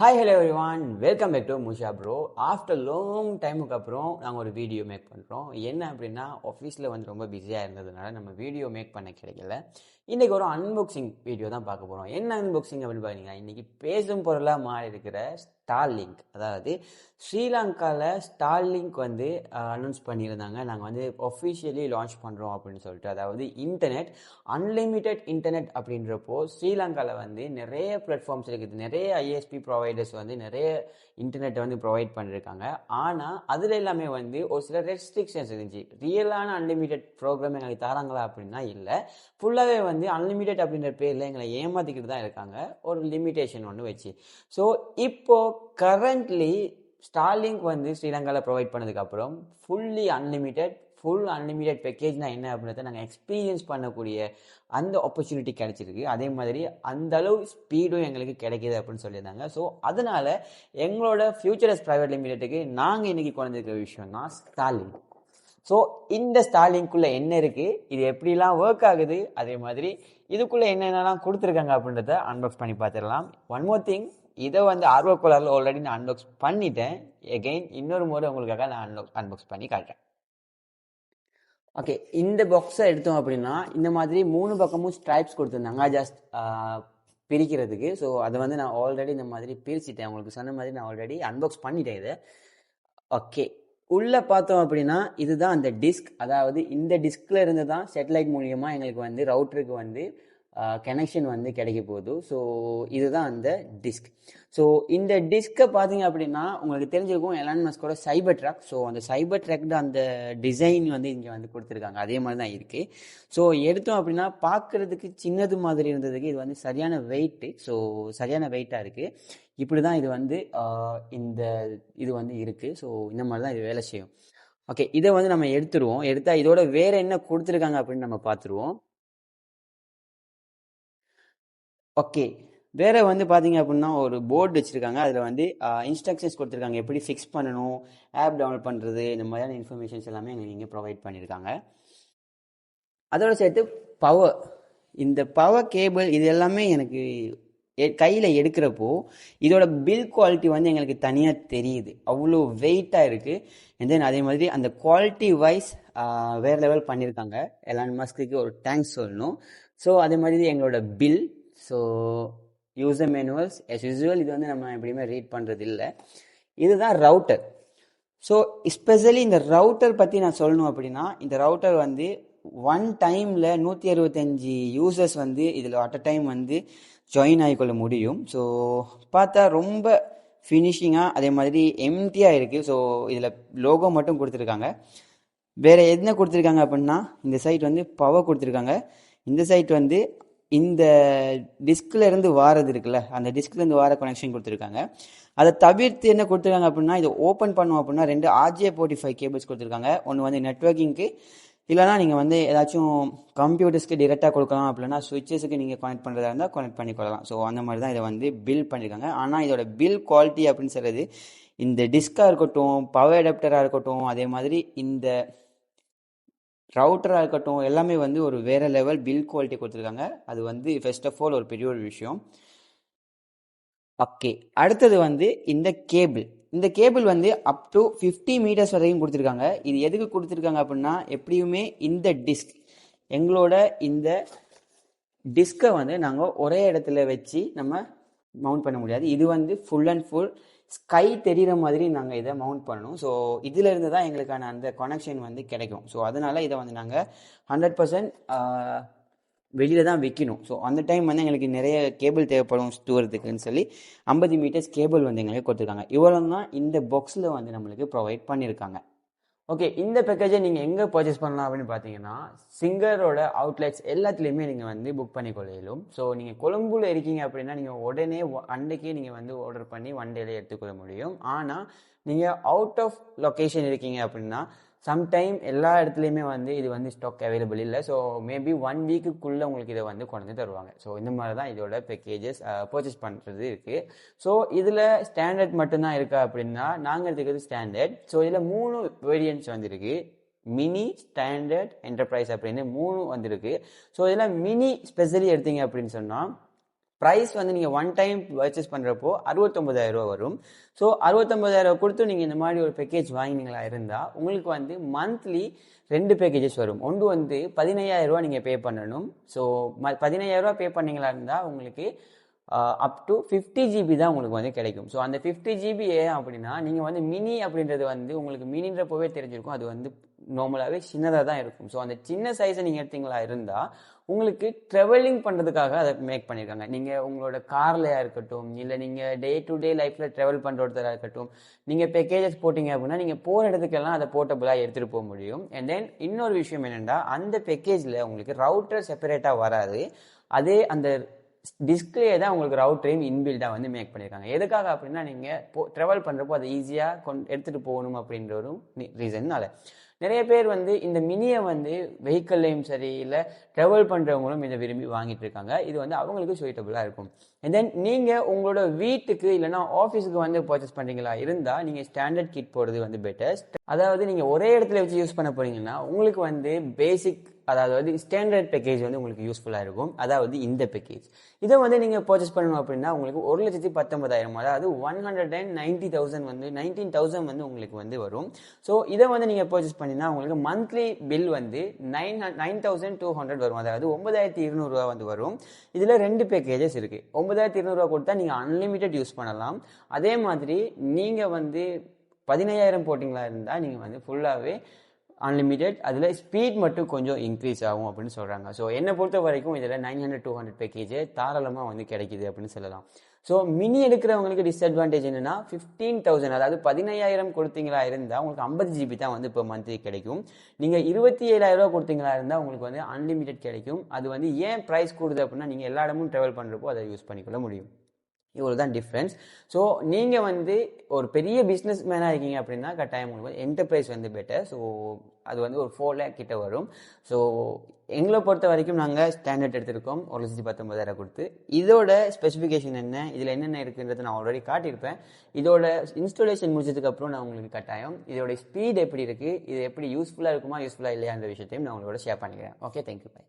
Hi hello everyone, welcome back to Musha bro. After long டைமுக்கு அப்புறம் நாங்கள் ஒரு வீடியோ மேக் பண்ணுறோம். என்ன அப்படின்னா, ஆஃபீஸில் வந்து ரொம்ப பிஸியாக இருந்ததுனால நம்ம வீடியோ மேக் பண்ண கிடைக்கல. இன்றைக்கி ஒரு அன்பாக்சிங் வீடியோ தான் பார்க்க போகிறோம். என்ன அன்பாக்சிங் அப்படின்னு பார்த்தீங்கன்னா, இன்றைக்கி பேசும் பொருளாக மாறி இருக்கிற ஸ்டார்லிங்க், அதாவது ஸ்ரீலங்காவில் ஸ்டார்லிங்க் வந்து அனௌன்ஸ் பண்ணியிருந்தாங்க. நாங்கள் வந்து ஒஃபிஷியலி லான்ச் பண்ணுறோம் அப்படின்னு சொல்லிட்டு, அதாவது இன்டர்நெட் அன்லிமிட்டெட் இன்டர்நெட் அப்படின்றப்போ ஸ்ரீலங்காவில் வந்து நிறைய பிளாட்ஃபார்ம்ஸ் இருக்குது, நிறைய ஐஎஸ்பி ப்ரொவைடர்ஸ் வந்து நிறைய இன்டர்நெட்டை வந்து ப்ரொவைட் பண்ணியிருக்காங்க. ஆனால் அதில் எல்லாமே வந்து ஒரு சில ரெஸ்ட்ரிக்ஷன்ஸ் இருந்துச்சு. ரியலான அன்லிமிட்டெட் ப்ரோக்ராம் எங்களுக்கு தராங்களா அப்படின்னா இல்லை, ஃபுல்லாகவே வந்து அன்லிமிட்டெட் அப்படின்ற பேரில் எங்களை ஏமாற்றிக்கிட்டு தான் இருக்காங்க, ஒரு லிமிட்டேஷன் ஒன்று வச்சு. ஸோ இப்போது கரண்ட்லி ஸ்டார்லிங்க் வந்து ஸ்ரீலங்காவில் ப்ரொவைட் பண்ணதுக்கப்புறம் ஃபுல் அன்லிமிட்டெட் பேக்கேஜ்னா என்ன அப்படின்றத நாங்கள் எக்ஸ்பீரியன்ஸ் பண்ணக்கூடிய அந்த ஆப்பர்ச்சுனிட்டி கிடைச்சிருக்கு. அதே மாதிரி அந்த அளவு ஸ்பீடும் எங்களுக்கு கிடைக்கிது அப்படின்னு சொல்லியிருந்தாங்க. ஸோ அதனால் எங்களோட ஃபியூச்சரஸ் ப்ரைவேட் லிமிடெட்டுக்கு நாங்கள் இன்றைக்கி குறைஞ்சிருக்கிற விஷயம்னா ஸ்டார்லிங்க். ஸோ இந்த ஸ்டார்லிங்க்குள்ளே என்ன இருக்குது, இது எப்படிலாம் ஒர்க் ஆகுது, அதே மாதிரி இதுக்குள்ளே என்னென்னலாம் கொடுத்துருக்காங்க அப்படின்றத அன்பாக்ஸ் பண்ணி பார்த்துடலாம். ஒன் மோர் திங், இதை வந்து ஆர்வக்கோளாறில் ஆல்ரெடி நான் அன்பாக்ஸ் பண்ணிட்டேன். எகெயின் இன்னொரு முறை உங்களுக்காக நான் அன்பாக்ஸ் பண்ணி காட்டுறேன். ஓகே, இந்த பாக்ஸை எடுத்தோம் அப்படின்னா இந்த மாதிரி 3 பக்கமும் ஸ்ட்ரைப்ஸ் கொடுத்துருந்தாங்க ஜஸ்ட் பிரிக்கிறதுக்கு. ஸோ அதை வந்து நான் ஆல்ரெடி இந்த மாதிரி பிரிச்சுட்டேன். உங்களுக்கு சொன்ன மாதிரி நான் ஆல்ரெடி அன்பாக்ஸ் பண்ணிட்டேன் இதை. ஓகே, உள்ளே பார்த்தோம் அப்படின்னா இதுதான் அந்த டிஸ்க். அதாவது இந்த டிஸ்கில் இருந்து தான் சேட்டலைட் மூலியமாக எங்களுக்கு வந்து ரவுட்டருக்கு வந்து கனெக்ஷன் வந்து கிடைக்க போகுது. ஸோ இதுதான் அந்த டிஸ்க். ஸோ இந்த டிஸ்கை பார்த்தீங்க அப்படின்னா உங்களுக்கு தெரிஞ்சிருக்கும், எலான் மஸ்கோட சைபர் ட்ரக். ஸோ அந்த சைபர் ட்ரக்ட அந்த டிசைன் வந்து இங்கே வந்து கொடுத்துருக்காங்க, அதே மாதிரி தான் இருக்குது. ஸோ எடுத்தோம் அப்படின்னா பார்க்குறதுக்கு சின்னது மாதிரி இருந்ததுக்கு இது வந்து சரியான வெயிட்டு. ஸோ சரியான வெயிட்டாக இருக்குது. இப்படி தான் இது வந்து இது வந்து இருக்குது. ஸோ இந்த மாதிரி தான் இது வேலை செய்யும். ஓகே, இதை வந்து நம்ம எடுத்துருவோம். எடுத்தால் இதோட வேறு என்ன கொடுத்துருக்காங்க அப்படின்னு நம்ம பார்த்துருவோம். ஓகே, வேறு வந்து பார்த்தீங்க அப்படின்னா ஒரு போர்டு வச்சுருக்காங்க. அதில் வந்து இன்ஸ்ட்ரக்ஷன்ஸ் கொடுத்துருக்காங்க, எப்படி ஃபிக்ஸ் பண்ணணும், ஆப் டவுன்லோட் பண்ணுறது, இந்த மாதிரியான இன்ஃபர்மேஷன்ஸ் எல்லாமே எங்களுக்கு இங்கே ப்ரொவைட் பண்ணியிருக்காங்க. அதோடு சேர்த்து பவர், இந்த பவர் கேபிள், இது எல்லாமே எனக்கு கையில் எடுக்கிறப்போ இதோட பில் குவாலிட்டி வந்து எங்களுக்கு தனியாக தெரியுது, அவ்வளோ வெயிட்டாக இருக்குது. அண்ட் தென் அதே மாதிரி அந்த குவாலிட்டி வைஸ் வேறு லெவல் பண்ணியிருக்காங்க. எலான் மஸ்க்கு ஒரு தேங்க்ஸ் சொல்லணும். ஸோ அதே மாதிரி எங்களோட bill, so user manuals as usual, இது வந்து நம்ம எப்படியுமே ரீட் பண்ணுறது இல்லை. இதுதான் ரவுட்டர். ஸோ ஸ்பெஷலி இந்த ரவுட்டர் பற்றி நான் சொல்லணும் அப்படின்னா, இந்த ரவுட்டர் வந்து ஒன் டைமில் 165 யூசர்ஸ் வந்து இதில் அட் அ டைம் வந்து ஜாயின் ஆகிக்கொள்ள முடியும். ஸோ பார்த்தா ரொம்ப ஃபினிஷிங்காக, அதே மாதிரி எம்டியாக இருக்குது. ஸோ இதில் லோகோ மட்டும் கொடுத்துருக்காங்க. வேறு என்ன கொடுத்துருக்காங்க அப்படின்னா, இந்த சைட் வந்து பவர் கொடுத்துருக்காங்க, இந்த சைட் வந்து இந்த டிஸ்கில் இருந்து வாரது இருக்குல்ல, அந்த டிஸ்கிலேருந்து வார கனெக்ஷன் கொடுத்துருக்காங்க. அதை தவிர்த்து என்ன கொடுத்துருக்காங்க அப்படின்னா, இதை ஓப்பன் பண்ணோம் அப்படின்னா 2 RJ45 கேபிள்ஸ் கொடுத்துருக்காங்க. ஒன்று வந்து நெட்ஒர்க்கிங்க்கு, இல்லைனா நீங்கள் வந்து ஏதாச்சும் கம்ப்யூட்டர்ஸ்க்கு டிரெக்டாக கொடுக்கலாம், அப்படின்னா சுவிட்சஸுக்கு நீங்கள் கனெக்ட் பண்ணுறதா இருந்தால் கனெக்ட் பண்ணிக்கொள்ளலாம். ஸோ அந்த மாதிரி தான் இதை வந்து பில் பண்ணியிருக்காங்க. ஆனால் இதோட பில் குவாலிட்டி அப்படின்னு சொல்கிறது, இந்த டிஸ்காக இருக்கட்டும், பவர் அடாப்டராக இருக்கட்டும், அதே மாதிரி இந்த ரவுட்டராக இருக்கட்டும், எல்லாமே வந்து ஒரு வேறு லெவல் பில் குவாலிட்டி கொடுத்துருக்காங்க. அது வந்து ஃபர்ஸ்ட் ஆஃப் ஆல் ஒரு பெரிய ஒரு விஷயம். ஓகே, அடுத்தது வந்து இந்த கேபிள் வந்து அப் டு 50 மீட்டர்ஸ் வரைக்கும் கொடுத்துருக்காங்க. இது எதுக்கு கொடுத்துருக்காங்க அப்படின்னா, எப்படியுமே இந்த டிஸ்க், எங்களோட இந்த டிஸ்கை வந்து நாங்கள் ஒரே இடத்துல வச்சு நம்ம மவுண்ட் பண்ண முடியாது. இது வந்து ஃபுல் அண்ட் ஃபுல் ஸ்கை தெரிகிற மாதிரி நாங்கள் இதை மவுண்ட் பண்ணணும். ஸோ இதிலிருந்து தான் எங்களுக்கான அந்த கனெக்ஷன் வந்து கிடைக்கும். ஸோ அதனால் இதை வந்து நாங்கள் 100% வெளியில் தான் வைக்கணும். ஸோ அந்த டைம் வந்து எங்களுக்கு நிறைய கேபிள் தேவைப்படும் தூரத்துக்குன்னு சொல்லி 50 மீட்டர்ஸ் கேபிள் வந்து எங்களுக்கு கொடுத்துருக்காங்க. இவ்வளோ தான் இந்த பாக்ஸில் வந்து நம்மளுக்கு ப்ரொவைட் பண்ணியிருக்காங்க. ஓகே, இந்த பேக்கேஜை நீங்கள் எங்கே பர்ச்சேஸ் பண்ணலாம் அப்படின்னு பார்த்தீங்கன்னா, சிங்கரோட அவுட்லெட்ஸ் எல்லாத்துலேயுமே நீங்கள் வந்து புக் பண்ணி கொள்ளையிலும். ஸோ நீங்கள் கொழும்புல இருக்கீங்க அப்படின்னா நீங்கள் உடனே அன்றைக்கே நீங்கள் வந்து ஆர்டர் பண்ணி ஒன் டேல எடுத்துக்கொள்ள முடியும். ஆனால் நீங்கள் அவுட் ஆஃப் லொக்கேஷன் இருக்கீங்க அப்படின்னா சம்டைம் எல்லா இடத்துலையுமே வந்து இது வந்து ஸ்டாக் அவைலபிள் இல்லை. ஸோ மேபி 1 வீக்குக்குள்ளே உங்களுக்கு இதை வந்து கொண்டு வந்து தருவாங்க. ஸோ இந்த மாதிரி தான் இதோட பேக்கேஜஸ் பர்ச்சேஸ் பண்ணுறது இருக்குது. ஸோ இதில் ஸ்டாண்டர்ட் மட்டும்தான் இருக்கா அப்படின்னா, நாங்கள் எடுத்துக்கிறது ஸ்டாண்டர்ட். ஸோ இதில் 3 வேரியன்ட்ஸ் வந்துருக்கு, மினி, ஸ்டாண்டர்ட், என்டர்பிரைஸ் அப்படின்னு 3 வந்திருக்கு. ஸோ இதில் மினி ஸ்பெஷலி எடுத்தீங்க அப்படின்னு சொன்னால் ப்ரைஸ் வந்து நீங்கள் ஒன் டைம் பர்ச்சேஸ் பண்ணுறப்போ 69,000 ரூபா வரும். ஸோ 69,000 கொடுத்து நீங்கள் இந்த மாதிரி ஒரு பேக்கேஜ் வாங்கினீங்களா இருந்தால் உங்களுக்கு வந்து மந்த்லி 2 பேக்கேஜஸ் வரும். ஒன்று வந்து 15,000 ரூபா நீங்கள் பே பண்ணணும். ஸோ 15,000 ரூபா பே பண்ணீங்களா இருந்தால் உங்களுக்கு அப் டு 50 ஜிபி தான் உங்களுக்கு வந்து கிடைக்கும். ஸோ அந்த 50 ஜிபி ஏன் அப்படின்னா நீங்கள் வந்து மினி அப்படின்றது வந்து உங்களுக்கு மினின்றப்போவே தெரிஞ்சிருக்கும், அது வந்து நார்மலாகவே சின்னதாக தான் இருக்கும். ஸோ அந்த சின்ன சைஸை நீங்கள் எடுத்தீங்களா இருந்தால் உங்களுக்கு ட்ராவலிங் பண்ணுறதுக்காக அதை மேக் பண்ணியிருக்காங்க. நீங்கள் உங்களோட கார்லையா இருக்கட்டும், இல்லை நீங்கள் டே டு டே லைஃப்பில் ட்ராவல் பண்ணுற ஒருத்தராக இருக்கட்டும், நீங்கள் பேக்கேஜஸ் போட்டிங்க அப்படின்னா நீங்கள் போகிற இடத்துக்கெல்லாம் அதை போர்ட்டபுளாக எடுத்துகிட்டு போக முடியும். அண்ட் தென் இன்னொரு விஷயம் என்னென்னா அந்த பேக்கேஜில் உங்களுக்கு ரவுட்டர் செப்பரேட்டாக வராது. அதே அந்த டிஸ்பிளே தான் உங்களுக்கு ரவுட்டரையும் இன்பில்டாக வந்து மேக் பண்ணியிருக்காங்க. எதுக்காக அப்படின்னா நீங்கள் ட்ராவல் பண்ணுறப்போ அதை ஈஸியாக எடுத்துகிட்டு போகணும் அப்படின்ற ஒரு ரீசன்னால நிறைய பேர் வந்து இந்த மினியை வந்து வெஹிக்கல்லையும் சரி இல்லை ட்ராவல் பண்ணுறவங்களும் இதை விரும்பி வாங்கிட்டு இருக்காங்க. இது வந்து அவங்களுக்கு சூட்டபுளாக இருக்கும். அண்ட் தென் நீங்கள் உங்களோட வீட்டுக்கு இல்லைனா ஆஃபீஸுக்கு வந்து பர்ச்சேஸ் பண்ணுறீங்களா இருந்தால் நீங்கள் ஸ்டாண்டர்ட் கிட் போடுறது வந்து பெட்டர். அதாவது நீங்கள் ஒரே இடத்துல வச்சு யூஸ் பண்ண போறீங்கன்னா உங்களுக்கு வந்து பேசிக், அதாவது ஸ்டாண்டர்ட் பேக்கேஜ் வந்து உங்களுக்கு யூஸ்ஃபுல்லாக இருக்கும். அதாவது இந்த பேக்கேஜ் இதை வந்து நீங்கள் பர்ச்சேஸ் பண்ணணும் அப்படின்னா உங்களுக்கு 1,19,000 அதாவது 190,000 வந்து 19,000 வந்து உங்களுக்கு வந்து வரும். ஸோ இதை வந்து நீங்கள் பர்ச்சேஸ் பண்ணினா உங்களுக்கு மந்த்லி பில் வந்து 9,200 வரும். அதாவது 9,200 ரூபா வந்து வரும். இதில் 2 பேக்கேஜஸ் இருக்குது. 9,200 ரூபா கொடுத்தா நீங்கள் அன்லிமிட்டட் யூஸ் பண்ணலாம். அதே மாதிரி நீங்கள் வந்து 15,000 போட்டிங்களா இருந்தால் நீங்கள் வந்து ஃபுல்லாகவே அன்லிமிட்டெட், அதில் ஸ்பீட் மட்டும் கொஞ்சம் இன்க்ரீஸ் ஆகும் அப்படின்னு சொல்கிறாங்க. ஸோ என்னை பொறுத்த வரைக்கும் இதில் 900-200 பேக்கேஜ் தாராளமாக வந்து கிடைக்குது அப்படின்னு சொல்லலாம். ஸோ மினி எடுக்கிறவங்களுக்கு டிஸ்அட்வான்டேஜ் என்னென்னா 15,000 அதாவது 15,000 கொடுத்தீங்களா இருந்தால் உங்களுக்கு 50 ஜிபி தான் வந்து இப்போ மந்த்லி கிடைக்கும். நீங்கள் 27,000 ரூபா கொடுத்தீங்களா இருந்தால் உங்களுக்கு வந்து அன்லிமிட்டெட் கிடைக்கும். அது வந்து ஏன் ப்ரைஸ் கூடுது அப்படின்னா நீங்கள் எல்லா இடமும் ட்ராவல் பண்ணுறப்போ அதை யூஸ் பண்ணிக்கொள்ள முடியும். இவ்வளோ தான் டிஃப்ரென்ஸ். ஸோ நீங்கள் வந்து ஒரு பெரிய பிஸ்னஸ் மேனாக இருக்கீங்க அப்படின்னா கட்டாயம் உங்களுக்கு என்டர்பிரைஸ் வந்து பெட்டர். ஸோ அது வந்து ஒரு 4 lakh கிட்ட வரும். ஸோ எங்களை பொறுத்த வரைக்கும் நாங்கள் ஸ்டாண்டர்ட் எடுத்திருக்கோம் 1,19,000 கொடுத்து. இதோட ஸ்பெசிஃபிகேஷன் என்ன, இதில் என்னென்ன இருக்குன்றதை நான் ஆல்ரெடி காட்டியிருப்பேன். இதோட இன்ஸ்டாலேஷன் முடிச்சதுக்கப்புறம் நான் உங்களுக்கு கட்டாயம் இதோட ஸ்பீட் எப்படி இருக்குது, இது எப்படி யூஸ்ஃபுல்லாக இருக்குமா யூஸ்ஃபுல்லாக இல்லையான்ற விஷயத்தையும் நான் உங்களோட ஷேர் பண்ணிக்கிறேன். Okay, thank you, by.